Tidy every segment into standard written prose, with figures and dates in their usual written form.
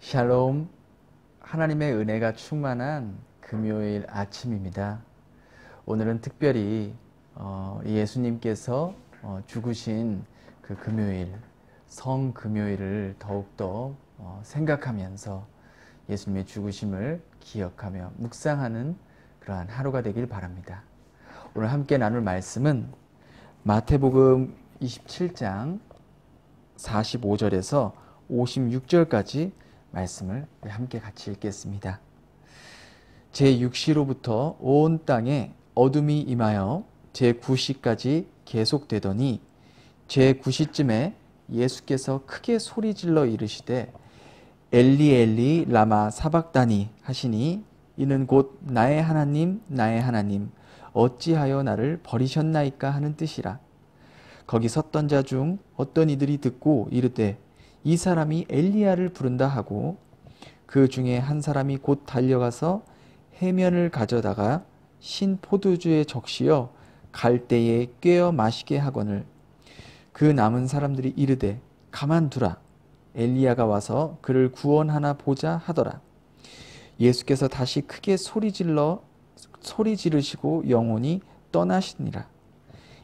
샬롬, 하나님의 은혜가 충만한 금요일 아침입니다. 오늘은 특별히 예수님께서 죽으신 그 금요일, 성금요일을 더욱더 생각하면서 예수님의 죽으심을 기억하며 묵상하는 그러한 하루가 되길 바랍니다. 오늘 함께 나눌 말씀은 마태복음 27장 45절에서 56절까지 말씀을 함께 같이 읽겠습니다. 제6시로부터 온 땅에 어둠이 임하여 제9시까지 계속되더니 제9시쯤에 예수께서 크게 소리질러 이르시되 엘리 엘리 라마 사박다니 하시니 이는 곧 나의 하나님 나의 하나님 어찌하여 나를 버리셨나이까 하는 뜻이라. 거기 섰던 자 중 어떤 이들이 듣고 이르되 이 사람이 엘리야를 부른다 하고 그 중에 한 사람이 곧 달려가서 해면을 가져다가 신 포도주에 적시어 갈대에 꿰어 마시게 하거늘 그 남은 사람들이 이르되 가만두라 엘리야가 와서 그를 구원하나 보자 하더라. 예수께서 다시 크게 소리 지르시고 영원히 떠나시니라.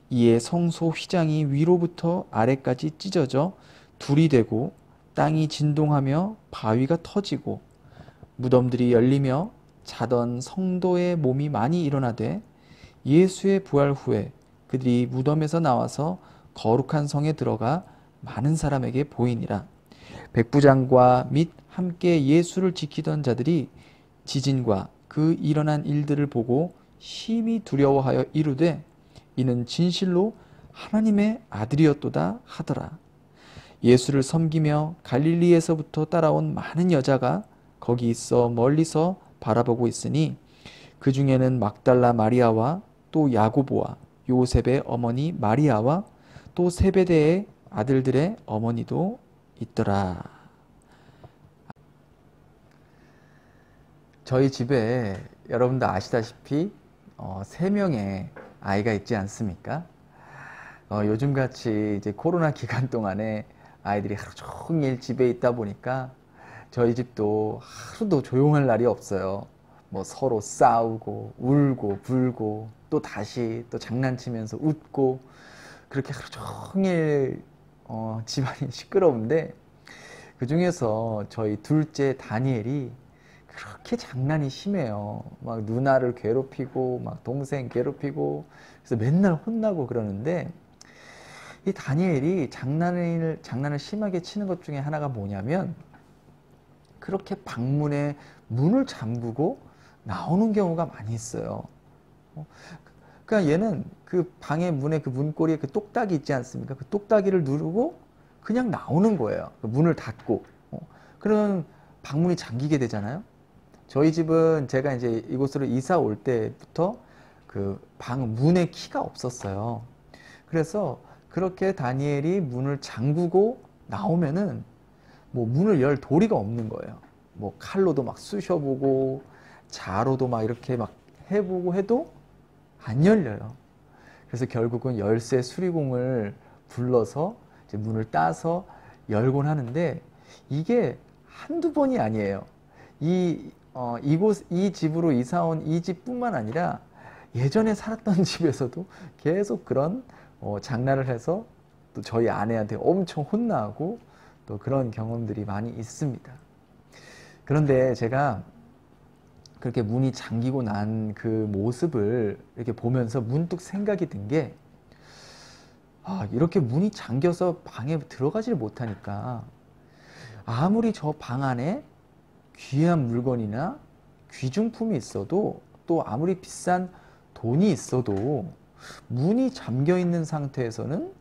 이에 성소 휘장이 위로부터 아래까지 찢어져 둘이 되고 땅이 진동하며 바위가 터지고 무덤들이 열리며 자던 성도의 몸이 많이 일어나되 예수의 부활 후에 그들이 무덤에서 나와서 거룩한 성에 들어가 많은 사람에게 보이니라. 백부장과 및 함께 예수를 지키던 자들이 지진과 그 일어난 일들을 보고 심히 두려워하여 이르되 이는 진실로 하나님의 아들이었도다 하더라. 예수를 섬기며 갈릴리에서부터 따라온 많은 여자가 거기 있어 멀리서 바라보고 있으니 그 중에는 막달라 마리아와 또 야고보와 요셉의 어머니 마리아와 또 세베대의 아들들의 어머니도 있더라. 저희 집에 여러분도 아시다시피 3명의 아이가 있지 않습니까? 요즘같이 이제 코로나 기간 동안에 아이들이 하루 종일 집에 있다 보니까 저희 집도 하루도 조용할 날이 없어요. 뭐 서로 싸우고 울고 불고 또 다시 또 장난치면서 웃고 그렇게 하루 종일 집안이 시끄러운데 그 중에서 저희 둘째 다니엘이 그렇게 장난이 심해요. 막 누나를 괴롭히고 막 동생 괴롭히고 그래서 맨날 혼나고 그러는데 이 다니엘이 장난을 심하게 치는 것 중에 하나가 뭐냐면 그렇게 방문에 문을 잠그고 나오는 경우가 많이 있어요. 그러니까 얘는 그 방의 문에 그 문고리에 그 똑딱이 있지 않습니까? 그 똑딱이를 누르고 그냥 나오는 거예요. 그 문을 닫고. 그러면 방문이 잠기게 되잖아요. 저희 집은 제가 이제 이곳으로 이사 올 때부터 그 방 문에 키가 없었어요. 그래서 그렇게 다니엘이 문을 잠그고 나오면은 뭐 문을 열 도리가 없는 거예요. 뭐 칼로도 막 쑤셔보고 자로도 막 이렇게 막 해보고 해도 안 열려요. 그래서 결국은 열쇠 수리공을 불러서 이제 문을 따서 열곤 하는데 이게 한두 번이 아니에요. 이 집으로 이사 온 이 집뿐만 아니라 예전에 살았던 집에서도 계속 그런 장난을 해서 또 저희 아내한테 엄청 혼나고 또 그런 경험들이 많이 있습니다. 그런데 제가 그렇게 문이 잠기고 난 그 모습을 이렇게 보면서 문득 생각이 든 게 이렇게 문이 잠겨서 방에 들어가질 못하니까 아무리 저 방 안에 귀한 물건이나 귀중품이 있어도 또 아무리 비싼 돈이 있어도 문이 잠겨 있는 상태에서는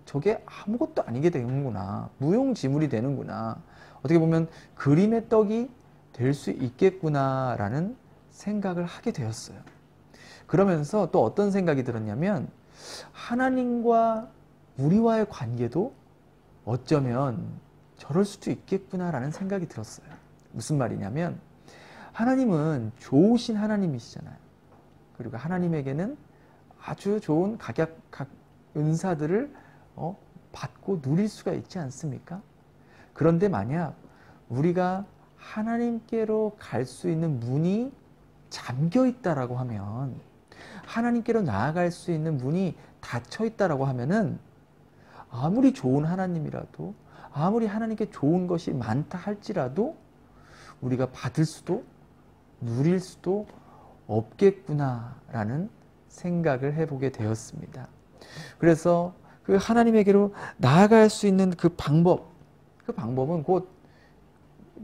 저게 아무것도 아니게 되는구나. 무용지물이 되는구나. 어떻게 보면 그림의 떡이 될 수 있겠구나라는 생각을 하게 되었어요. 그러면서 또 어떤 생각이 들었냐면 하나님과 우리와의 관계도 어쩌면 저럴 수도 있겠구나라는 생각이 들었어요. 무슨 말이냐면 하나님은 좋으신 하나님이시잖아요. 그리고 하나님에게는 아주 좋은 각 은사들을 받고 누릴 수가 있지 않습니까? 그런데 만약 우리가 하나님께로 갈 수 있는 문이 잠겨 있다라고 하면, 하나님께로 나아갈 수 있는 문이 닫혀 있다라고 하면은, 아무리 좋은 하나님이라도, 아무리 하나님께 좋은 것이 많다 할지라도 우리가 받을 수도 누릴 수도 없겠구나라는 생각을 해보게 되었습니다. 그래서 그 하나님에게로 나아갈 수 있는 그 방법은 곧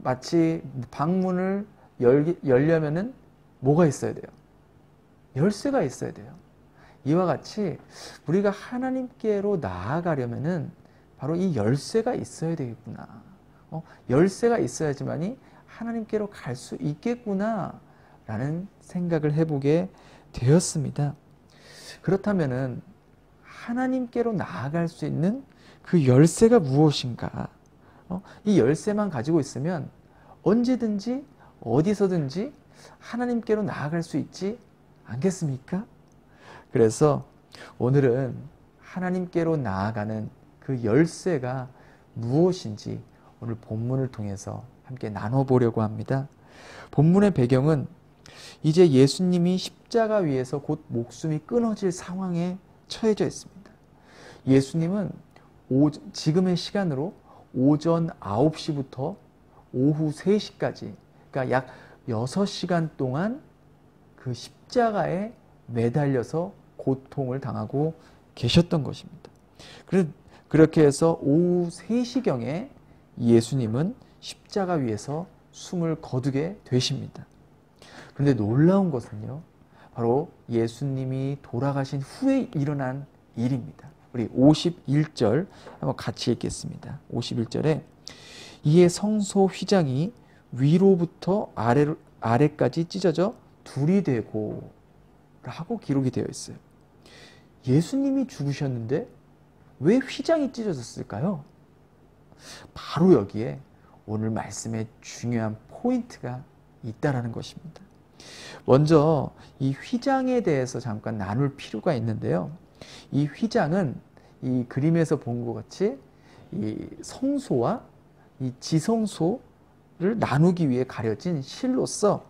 마치 방문을 열려면은 뭐가 있어야 돼요? 열쇠가 있어야 돼요. 이와 같이 우리가 하나님께로 나아가려면은 바로 이 열쇠가 있어야 되겠구나. 열쇠가 있어야지만이 하나님께로 갈 수 있겠구나 라는 생각을 해보게 되었습니다. 그렇다면은 하나님께로 나아갈 수 있는 그 열쇠가 무엇인가? 이 열쇠만 가지고 있으면 언제든지 어디서든지 하나님께로 나아갈 수 있지 않겠습니까? 그래서 오늘은 하나님께로 나아가는 그 열쇠가 무엇인지 오늘 본문을 통해서 함께 나눠보려고 합니다. 본문의 배경은 이제 예수님이 십자가 위에서 곧 목숨이 끊어질 상황에 처해져 있습니다. 예수님은 지금의 시간으로 오전 9시부터 오후 3시까지, 그러니까 약 6시간 동안 그 십자가에 매달려서 고통을 당하고 계셨던 것입니다. 그렇게 해서 오후 3시경에 예수님은 십자가 위에서 숨을 거두게 되십니다. 그런데 놀라운 것은요, 바로 예수님이 돌아가신 후에 일어난 일입니다. 우리 51절 한번 같이 읽겠습니다. 51절에 이에 성소 휘장이 위로부터 아래까지 찢어져 둘이 되고 라고 기록이 되어 있어요. 예수님이 죽으셨는데 왜 휘장이 찢어졌을까요? 바로 여기에 오늘 말씀의 중요한 포인트가 있다라는 것입니다. 먼저 이 휘장에 대해서 잠깐 나눌 필요가 있는데요. 이 휘장은 이 그림에서 본 것 같이 이 성소와 이 지성소를 나누기 위해 가려진 실로서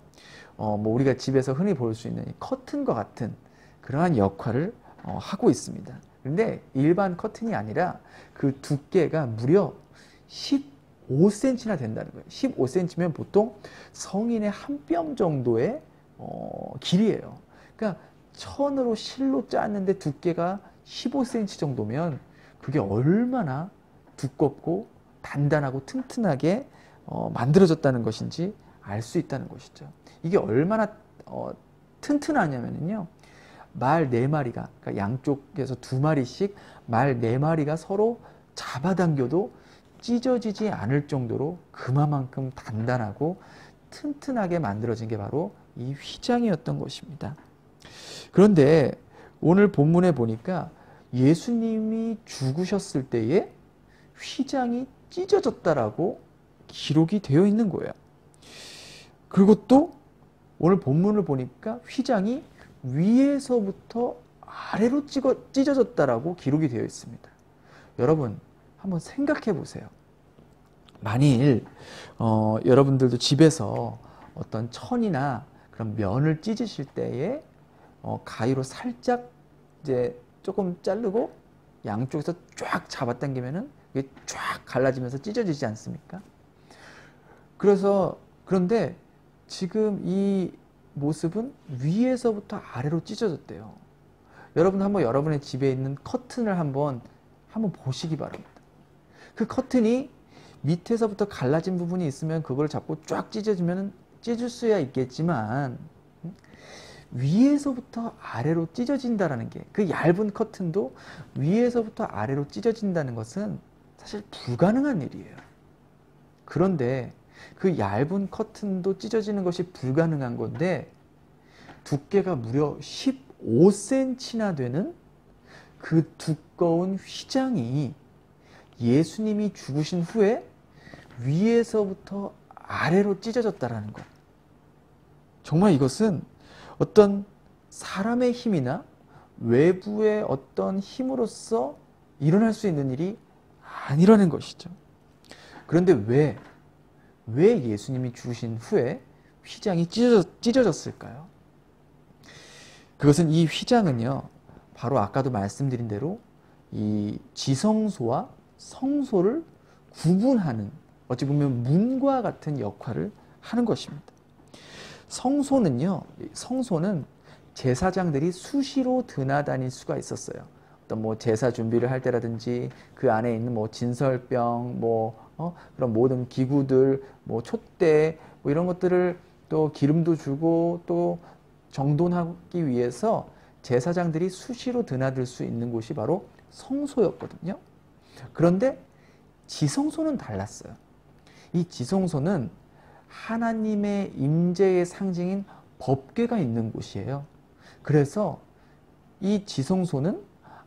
우리가 집에서 흔히 볼 수 있는 커튼과 같은 그러한 역할을 하고 있습니다. 그런데 일반 커튼이 아니라 그 두께가 무려 15cm나 된다는 거예요. 15cm면 보통 성인의 한 뼘 정도의 길이에요. 그러니까 천으로 실로 짰는데 두께가 15cm 정도면 그게 얼마나 두껍고 단단하고 튼튼하게 만들어졌다는 것인지 알 수 있다는 것이죠. 이게 얼마나 튼튼하냐면요, 말 4마리가, 그러니까 양쪽에서 2마리씩 말 4마리가 서로 잡아당겨도 찢어지지 않을 정도로 그만큼 단단하고 튼튼하게 만들어진 게 바로 이 휘장이었던 것입니다. 그런데 오늘 본문에 보니까 예수님이 죽으셨을 때에 휘장이 찢어졌다라고 기록이 되어 있는 거예요. 그리고 또 오늘 본문을 보니까 휘장이 위에서부터 아래로 찢어졌다라고 기록이 되어 있습니다. 여러분 한번 생각해 보세요. 만일 여러분들도 집에서 어떤 천이나 그런 면을 찢으실 때에 가위로 살짝 이제 조금 자르고 양쪽에서 쫙 잡아당기면은 이게 쫙 갈라지면서 찢어지지 않습니까? 그런데 지금 이 모습은 위에서부터 아래로 찢어졌대요. 여러분 한번 여러분의 집에 있는 커튼을 한번 보시기 바랍니다. 그 커튼이 밑에서부터 갈라진 부분이 있으면 그걸 잡고 쫙 찢을 수야 있겠지만 위에서부터 아래로 찢어진다라는 게, 그 얇은 커튼도 위에서부터 아래로 찢어진다는 것은 사실 불가능한 일이에요. 그런데 그 얇은 커튼도 찢어지는 것이 불가능한 건데 두께가 무려 15cm나 되는 그 두꺼운 휘장이 예수님이 죽으신 후에 위에서부터 아래로 찢어졌다라는 것. 정말 이것은 어떤 사람의 힘이나 외부의 어떤 힘으로써 일어날 수 있는 일이 아니라는 것이죠. 그런데 왜 예수님이 죽으신 후에 휘장이 찢어졌을까요? 그것은 이 휘장은요, 바로 아까도 말씀드린 대로 이 지성소와 성소를 구분하는, 어찌 보면 문과 같은 역할을 하는 것입니다. 성소는 제사장들이 수시로 드나다닐 수가 있었어요. 어떤 뭐 제사 준비를 할 때라든지 그 안에 있는 뭐 진설병, 그런 모든 기구들, 뭐 촛대, 뭐 이런 것들을 또 기름도 주고 또 정돈하기 위해서 제사장들이 수시로 드나들 수 있는 곳이 바로 성소였거든요. 그런데 지성소는 달랐어요. 이 지성소는 하나님의 임재의 상징인 법궤가 있는 곳이에요. 그래서 이 지성소는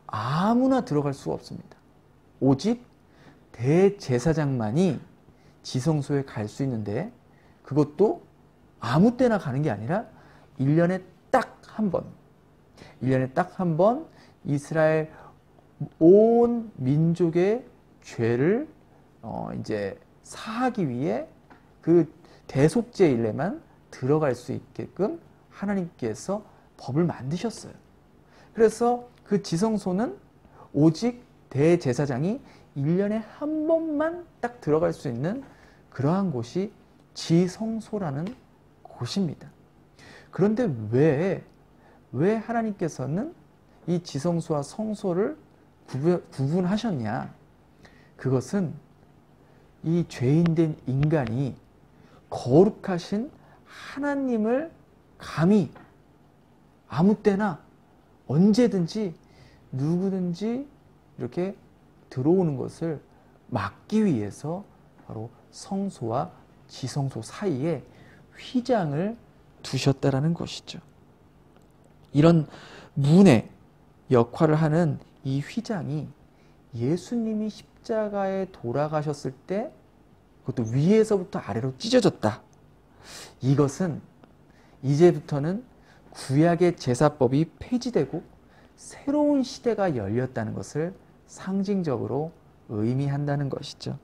아무나 들어갈 수가 없습니다. 오직 대제사장만이 지성소에 갈 수 있는데, 그것도 아무 때나 가는 게 아니라 1년에 딱 한 번 이스라엘 온 민족의 죄를 이제 사하기 위해 그 대속죄 일에만 들어갈 수 있게끔 하나님께서 법을 만드셨어요. 그래서 그 지성소는 오직 대제사장이 1년에 한 번만 딱 들어갈 수 있는 그러한 곳이 지성소라는 곳입니다. 그런데 왜 하나님께서는 이 지성소와 성소를 구분하셨냐? 그것은 이 죄인된 인간이 거룩하신 하나님을 감히 아무 때나 언제든지 누구든지 이렇게 들어오는 것을 막기 위해서 바로 성소와 지성소 사이에 휘장을 두셨다라는 것이죠. 이런 문의 역할을 하는 이 휘장이 예수님이 십자가에 돌아가셨을 때 그것도 위에서부터 아래로 찢어졌다. 이것은 이제부터는 구약의 제사법이 폐지되고 새로운 시대가 열렸다는 것을 상징적으로 의미한다는 것이죠.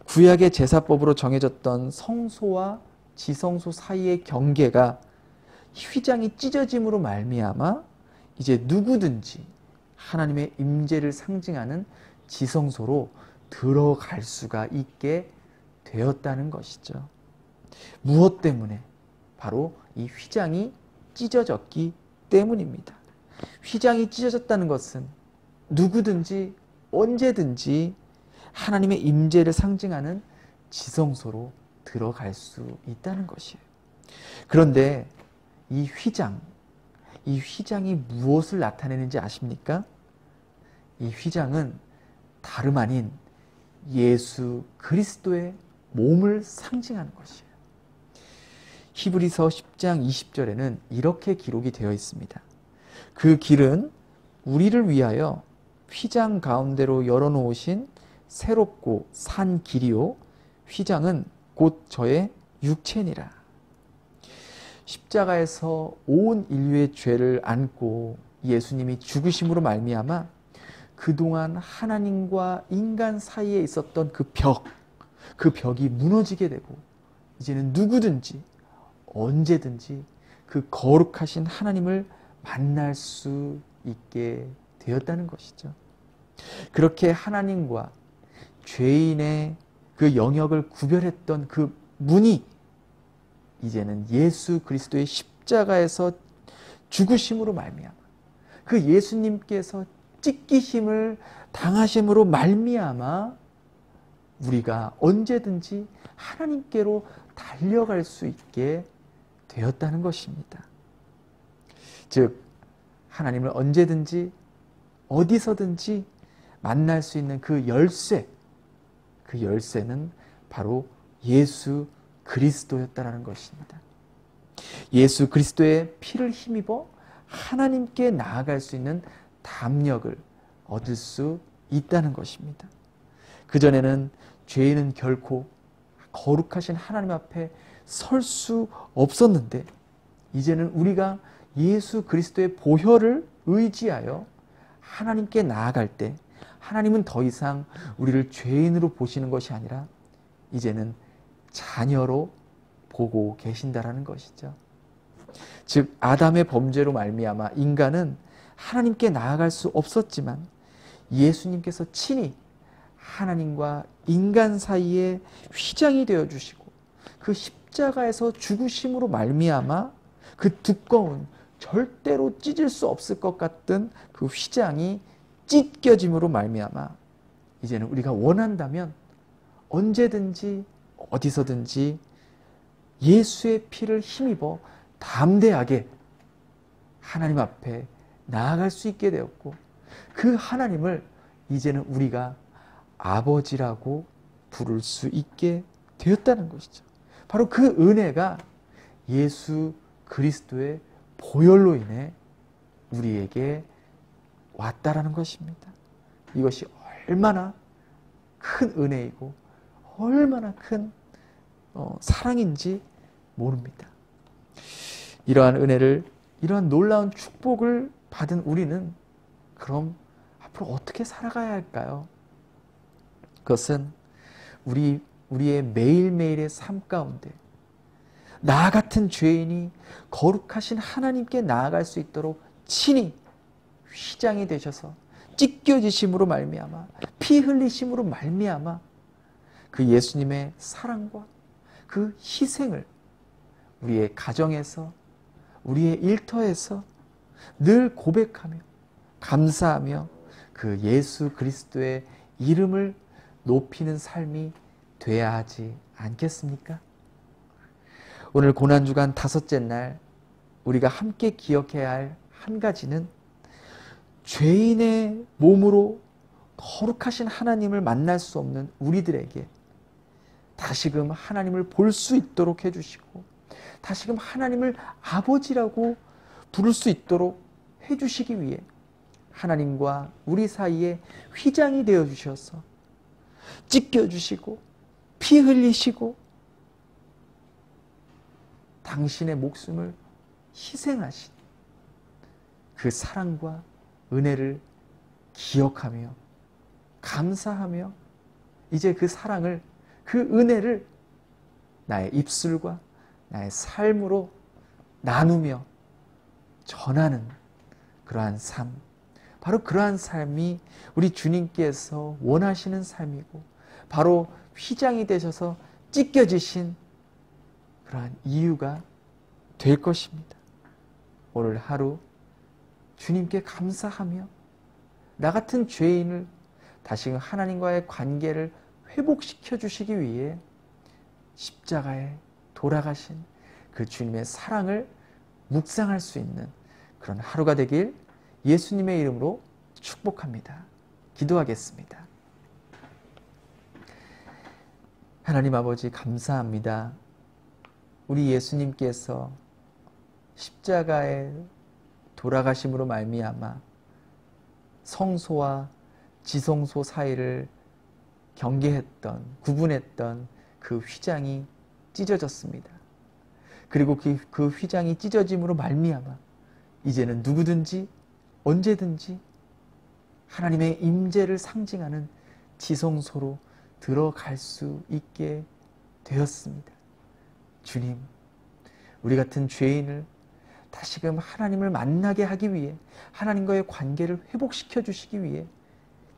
구약의 제사법으로 정해졌던 성소와 지성소 사이의 경계가 휘장이 찢어짐으로 말미암아 이제 누구든지 하나님의 임재를 상징하는 지성소로 들어갈 수가 있게 되었다는 것이죠. 무엇 때문에? 바로 이 휘장이 찢어졌기 때문입니다. 휘장이 찢어졌다는 것은 누구든지 언제든지 하나님의 임재를 상징하는 지성소로 들어갈 수 있다는 것이에요. 그런데 이 휘장이 무엇을 나타내는지 아십니까? 이 휘장은 다름 아닌 예수 그리스도의 몸을 상징하는 것이에요. 히브리서 10장 20절에는 이렇게 기록이 되어 있습니다. 그 길은 우리를 위하여 휘장 가운데로 열어놓으신 새롭고 산 길이요 휘장은 곧 저의 육체니라. 십자가에서 온 인류의 죄를 안고 예수님이 죽으심으로 말미암아 그동안 하나님과 인간 사이에 있었던 그 벽이 무너지게 되고 이제는 누구든지 언제든지 그 거룩하신 하나님을 만날 수 있게 되었다는 것이죠. 그렇게 하나님과 죄인의 그 영역을 구별했던 그 문이 이제는 예수 그리스도의 십자가에서 죽으심으로 말미암아 그 예수님께서 찢기심을 당하심으로 말미암아 우리가 언제든지 하나님께로 달려갈 수 있게 되었다는 것입니다. 즉 하나님을 언제든지 어디서든지 만날 수 있는 그 열쇠는 바로 예수 그리스도였다라는 것입니다. 예수 그리스도의 피를 힘입어 하나님께 나아갈 수 있는 담력을 얻을 수 있다는 것입니다. 그전에는 죄인은 결코 거룩하신 하나님 앞에 설 수 없었는데 이제는 우리가 예수 그리스도의 보혈을 의지하여 하나님께 나아갈 때 하나님은 더 이상 우리를 죄인으로 보시는 것이 아니라 이제는 자녀로 보고 계신다라는 것이죠. 즉 아담의 범죄로 말미암아 인간은 하나님께 나아갈 수 없었지만 예수님께서 친히 하나님과 인간 사이에 휘장이 되어 주시고 그 십자가에서 죽으심으로 말미암아 그 두꺼운 절대로 찢을 수 없을 것 같던 그 휘장이 찢겨짐으로 말미암아 이제는 우리가 원한다면 언제든지 어디서든지 예수의 피를 힘입어 담대하게 하나님 앞에 나아갈 수 있게 되었고 그 하나님을 이제는 우리가 아버지라고 부를 수 있게 되었다는 것이죠. 바로 그 은혜가 예수 그리스도의 보혈로 인해 우리에게 왔다라는 것입니다. 이것이 얼마나 큰 은혜이고 얼마나 큰 사랑인지 모릅니다. 이러한 은혜를, 이러한 놀라운 축복을 받은 우리는 그럼 앞으로 어떻게 살아가야 할까요? 그것은 우리의 매일매일의 삶 가운데 나 같은 죄인이 거룩하신 하나님께 나아갈 수 있도록 친히 휘장이 되셔서 찢겨지심으로 말미암아 피 흘리심으로 말미암아 그 예수님의 사랑과 그 희생을 우리의 가정에서 우리의 일터에서 늘 고백하며 감사하며 그 예수 그리스도의 이름을 높이는 삶이 돼야 하지 않겠습니까? 오늘 고난주간 다섯째 날 우리가 함께 기억해야 할 한 가지는 죄인의 몸으로 거룩하신 하나님을 만날 수 없는 우리들에게 다시금 하나님을 볼 수 있도록 해주시고 다시금 하나님을 아버지라고 부를 수 있도록 해주시기 위해 하나님과 우리 사이에 휘장이 되어주셔서 찢겨주시고 피 흘리시고 당신의 목숨을 희생하신 그 사랑과 은혜를 기억하며 감사하며 이제 그 사랑을 그 은혜를 나의 입술과 나의 삶으로 나누며 전하는 그러한 삶, 바로 그러한 삶이 우리 주님께서 원하시는 삶이고 바로 휘장이 되셔서 찢겨지신 그러한 이유가 될 것입니다. 오늘 하루 주님께 감사하며 나 같은 죄인을 다시 하나님과의 관계를 회복시켜 주시기 위해 십자가에 돌아가신 그 주님의 사랑을 묵상할 수 있는 그런 하루가 되길 예수님의 이름으로 축복합니다. 기도하겠습니다. 하나님 아버지 감사합니다. 우리 예수님께서 십자가에 돌아가심으로 말미암아 성소와 지성소 사이를 경계했던, 구분했던 그 휘장이 찢어졌습니다. 그리고 그 휘장이 찢어짐으로 말미암아 이제는 누구든지 언제든지 하나님의 임재를 상징하는 지성소로 들어갈 수 있게 되었습니다. 주님, 우리 같은 죄인을 다시금 하나님을 만나게 하기 위해 하나님과의 관계를 회복시켜 주시기 위해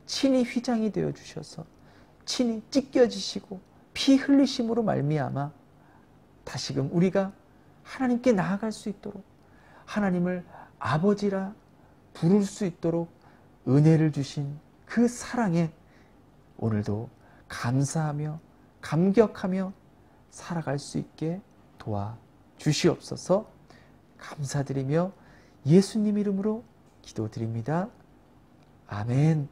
친히 휘장이 되어 주셔서 친히 찢겨지시고 피 흘리심으로 말미암아 다시금 우리가 하나님께 나아갈 수 있도록 하나님을 아버지라 부를 수 있도록 은혜를 주신 그 사랑에 오늘도 감사하며 감격하며 살아갈 수 있게 도와주시옵소서. 감사드리며 예수님 이름으로 기도드립니다. 아멘.